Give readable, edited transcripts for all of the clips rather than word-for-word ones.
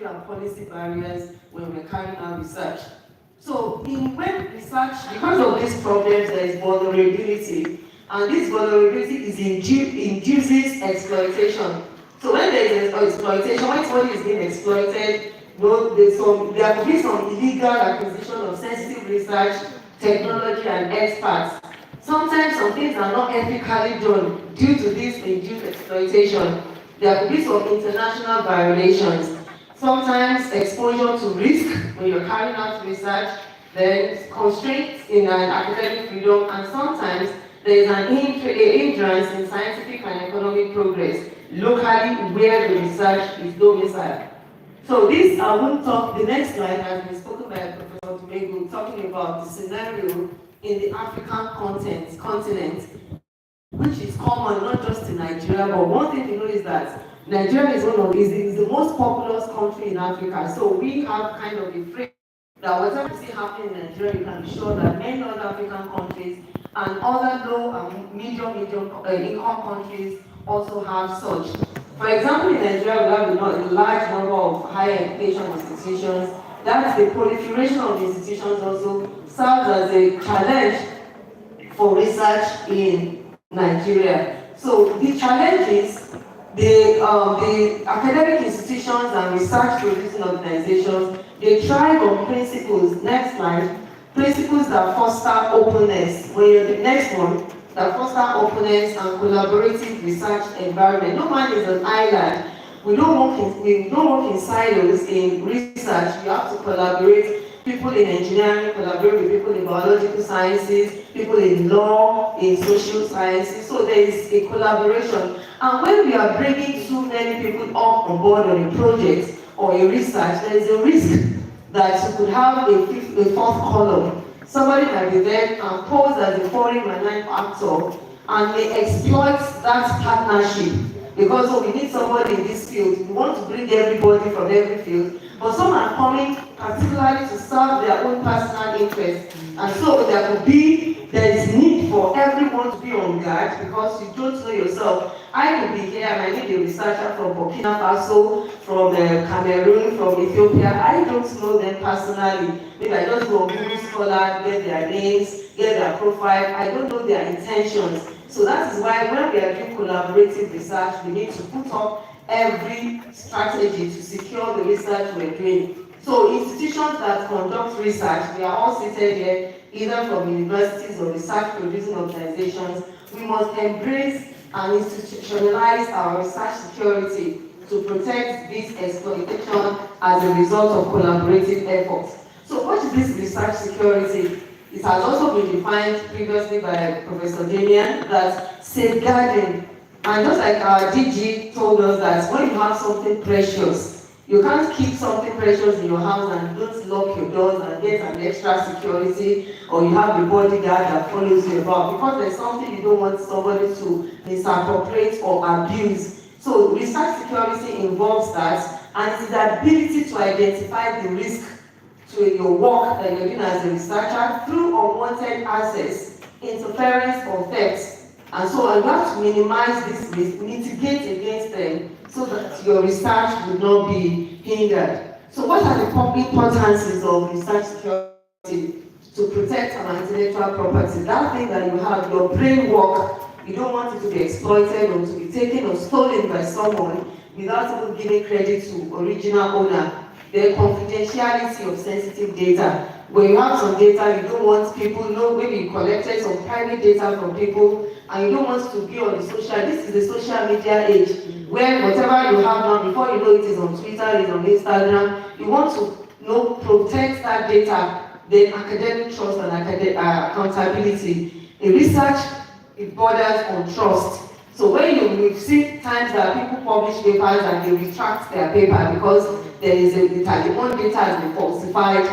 regulatory and policy barriers when we're carrying out research. So when research, because of these problems, there is vulnerability, and this vulnerability induces exploitation. So when there is exploitation, when somebody is being exploited, there could be some illegal acquisition of sensitive research, technology, and experts. Sometimes some things are not ethically done due to this induced exploitation. There could be some international violations. Sometimes exposure to risk when you're carrying out research, then constraints in an academic freedom, and sometimes there is an hindrance in scientific and economic progress locally where the research is domiciled. So this, I won't talk, the next slide has been spoken by Professor Oluseyi, talking about the scenario in the African continent, which is common not just in Nigeria, but one thing to know is that Nigeria is the most populous country in Africa. So we have kind of a frame that whatever you see happening in Nigeria, you can be sure that many other African countries and other low and medium income countries also have such. For example, in Nigeria, we have a large number of higher education institutions. That is the proliferation of institutions also serves as a challenge for research in Nigeria. So the challenge is the academic institutions and research producing organizations, they thrive on principles, next slide, principles that foster openness. When you're the next one, that foster openness and collaborative research environment. No man is an island. We don't work in silos in research. You have to collaborate. People in engineering collaborate with people in biological sciences, people in law, in social sciences. So there is a collaboration. And when we are bringing too many people up on board on a project or a research, there is a risk that you could have a fourth column. Somebody might be there and pose as a foreign malign actor, and they exploit that partnership. Because we need somebody in this field. We want to bring everybody from every field. But some are coming particularly to serve their own personal interests. And so there is need for everyone to be on guard because you don't know yourself. I could be here and I need a researcher from Burkina Faso, from Cameroon, from Ethiopia. I don't know them personally. Maybe I just go Google Scholar, get their names, get their profile. I don't know their intentions. So that is why when we are doing collaborative research, we need to put up every strategy to secure the research we're doing. So institutions that conduct research, we are all seated here, either from universities or research producing organizations. We must embrace and institutionalize our research security to protect this exploitation as a result of collaborative efforts. So what is this research security? It has also been defined previously by Professor Damian that safeguarding, and just like our DG told us that when you have something precious, you can't keep something precious in your house and don't lock your doors and get an extra security, or you have a bodyguard that follows you about, because there's something you don't want somebody to misappropriate or abuse. So research security involves that, and it's the ability to identify the risk to your work that you're doing as a researcher through unwanted access, interference, or theft. And so you have to minimize this risk, mitigate against them so that your research will not be hindered. So what are the importances of research security to protect our intellectual property? That thing that you have, your brain work, you don't want it to be exploited or to be taken or stolen by someone without even giving credit to original owner. The confidentiality of sensitive data. When you have some data, you don't want people to know, maybe you collected some private data from people and you don't want to be on the this is the social media age, where whatever you have now, before you know it is on Twitter, it is on Instagram, you want to protect that data, then academic trust and accountability. In research, it borders on trust. So when we've seen times that people publish papers and they retract their paper because there is the one data has been falsified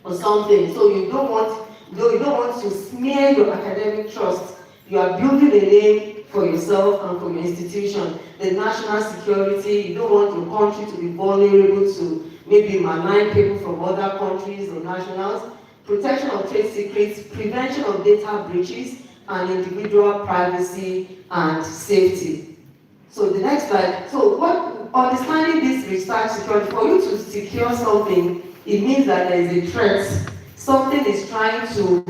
or something. So you don't want to smear your academic trust. You are building a name for yourself and for your institution. The national security, you don't want your country to be vulnerable to maybe malign people from other countries or nationals. Protection of trade secrets, prevention of data breaches, and individual privacy and safety. So the next slide. So what understanding this research security, for you to secure something, it means that there is a threat. Something is trying to,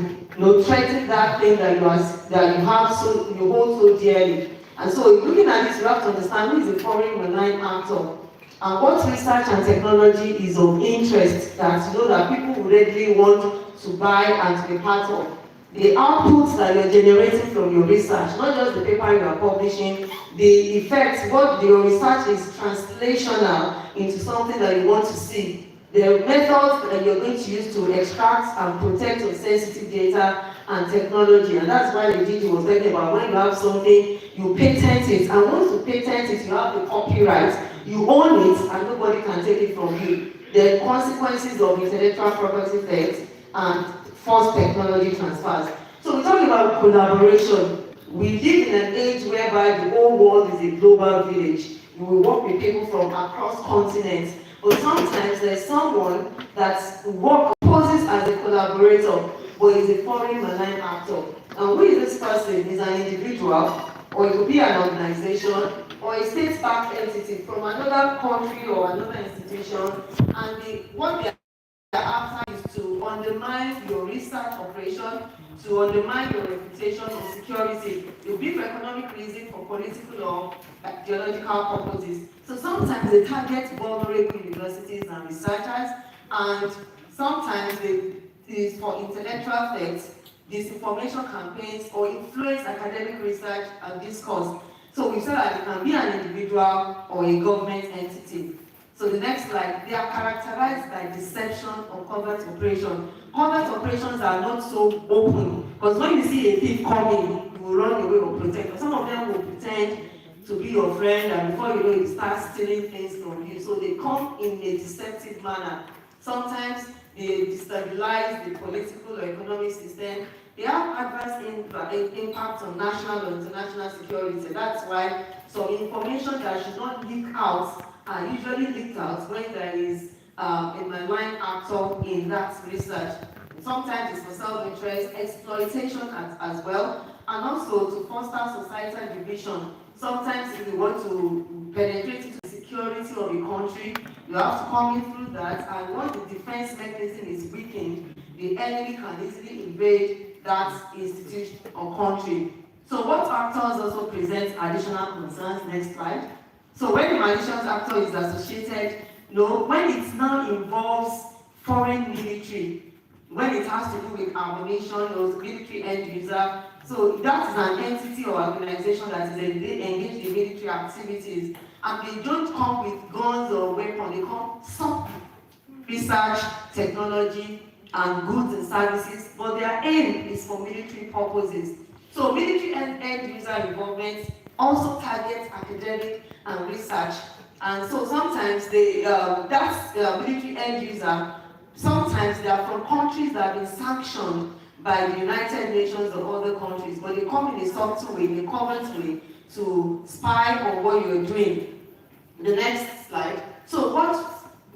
threaten that thing that you have, so you hold so dearly. And so, looking at this, you have to understand who is a foreign malign actor, and what research and technology is of interest that that people would readily want to buy and to be part of. The outputs that you're generating from your research, not just the paper you are publishing, the effects, what your research is translational into something that you want to see. The methods that you're going to use to extract and protect your sensitive data and technology. And that's why the DG was talking about when you have something, you patent it. And once you patent it, you have the copyright, you own it, and nobody can take it from you. The consequences of intellectual property theft and forced technology transfers. So we're talking about collaboration. We live in an age whereby the whole world is a global village. You will work with people from across continents. But sometimes there's someone that poses as a collaborator, but is a foreign malign actor. And who is this person? Is an individual, or it could be an organization, or a state-backed entity from another country or another institution. And what they are after is to undermine your research operation, to undermine your reputation or security. It will be for economic reasons, for political or ideological purposes. So sometimes they target vulnerable universities and researchers, and sometimes it is for intellectual theft, disinformation campaigns, or influence academic research and discourse. So we said that it can be an individual or a government entity. So the next slide, they are characterized by deception or covert operation. Covert operations are not so open, because when you see a thief coming, you will run away or protect. But some of them will pretend to be your friend, and before you know it, start stealing things from you. So they come in a deceptive manner. Sometimes they destabilize the political or economic system. They have adverse impact on national or international security. That's why some information that should not leak out are usually leaked out when there is a malign actor in that research. Sometimes it's for self-interest, exploitation as well, and also to foster societal division. Sometimes if you want to penetrate into the security of a country, you have to come in through that, and once the defense mechanism is weakened, the enemy can easily invade that institution or country. So what factors also present additional concerns? Next slide. So when the malicious actor is associated, when it now involves foreign military, when it has to do with ammunition or military end user, so that is an entity or organization that is engaged in military activities, and they don't come with guns or weapons, they come some research, technology, and goods and services, but their aim is for military purposes. So military end user involvement also targets academic and research, and so sometimes military end user, sometimes they are from countries that have been sanctioned by the United Nations or other countries, but they come in a subtle way, in a covert way, to spy on what you're doing. The next slide. So what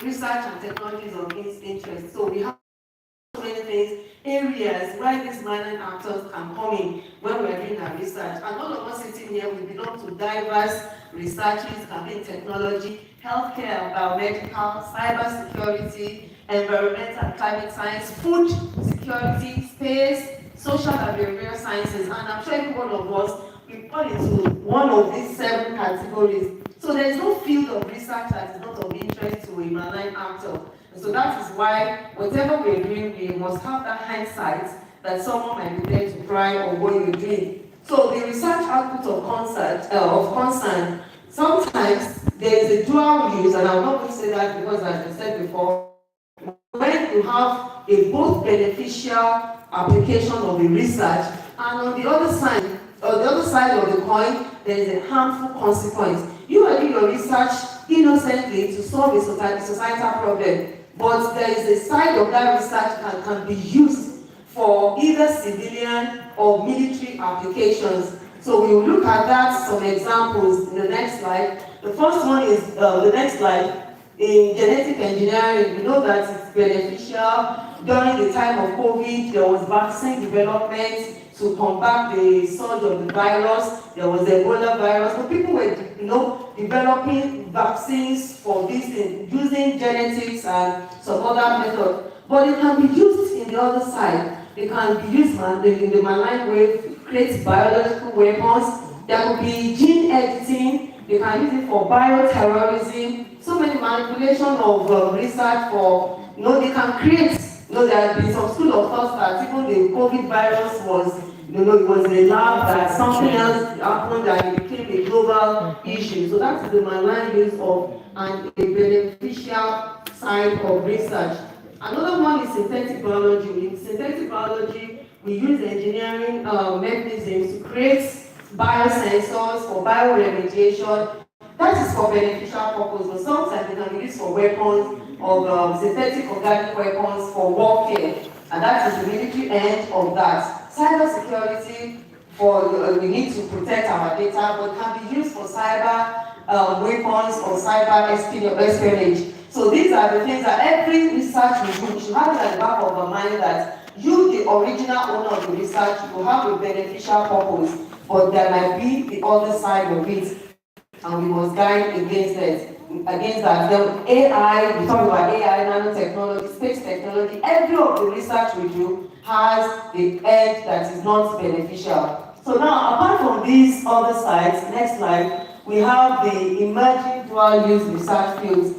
research and technology is of interest? So we have so many things, areas where these malign actors can come in when we're doing our research. And all of us sitting here, we belong to diverse researches, can be in technology, healthcare, biomedical, cybersecurity, environmental and climate science, food security, space, social and behavioral sciences. And I'm sure every one of us, we fall into one of these 7 categories. So there's no field of research that is not of interest to a malign actor. And so that is why whatever we're doing, we must have that hindsight that someone might be there to pry on what you're doing. So the research output of concern, sometimes there is a dual use, and I'm not going to say that because, as I said before, when you have a both beneficial application of the research, and on the other side of the coin, there is a harmful consequence. You are doing your research innocently to solve a societal problem, but there is a side of that research that can be used for either civilian or military applications. So we will look at that, some examples in the next slide. The first one is the next slide. In genetic engineering, we know that it's beneficial. During the time of COVID, there was vaccine development to combat the surge of the virus. There was Ebola virus, but people were developing vaccines for this thing, using genetics and some other methods. But it can be used in the other side. It can be used in the malign way to create biological weapons. There could be gene editing. They can use it for bioterrorism. So many manipulation of research for, they can create. There have been some school of thought that even the COVID virus was, it was a lab, that something else happened and it became a global issue. So that's the malign use of and a beneficial side of research. Another one is synthetic biology. In synthetic biology, we use engineering mechanisms to create biosensors for bioremediation. That is for beneficial purpose, but sometimes they can be used for weapons of synthetic organic weapons for warfare, and that is the military end of that. Cyber security, we need to protect our data, but can be used for cyber weapons or cyber espionage. So these are the things that every research we do, we should have it at the back of our mind that you, the original owner of the research, you have a beneficial purpose, but there might be the other side of it, and we must guide against that. The AI, we talk about AI, nanotechnology, space technology, every of the research we do has the end that is not beneficial. So now, apart from these other sides, next slide, we have the emerging dual use research fields.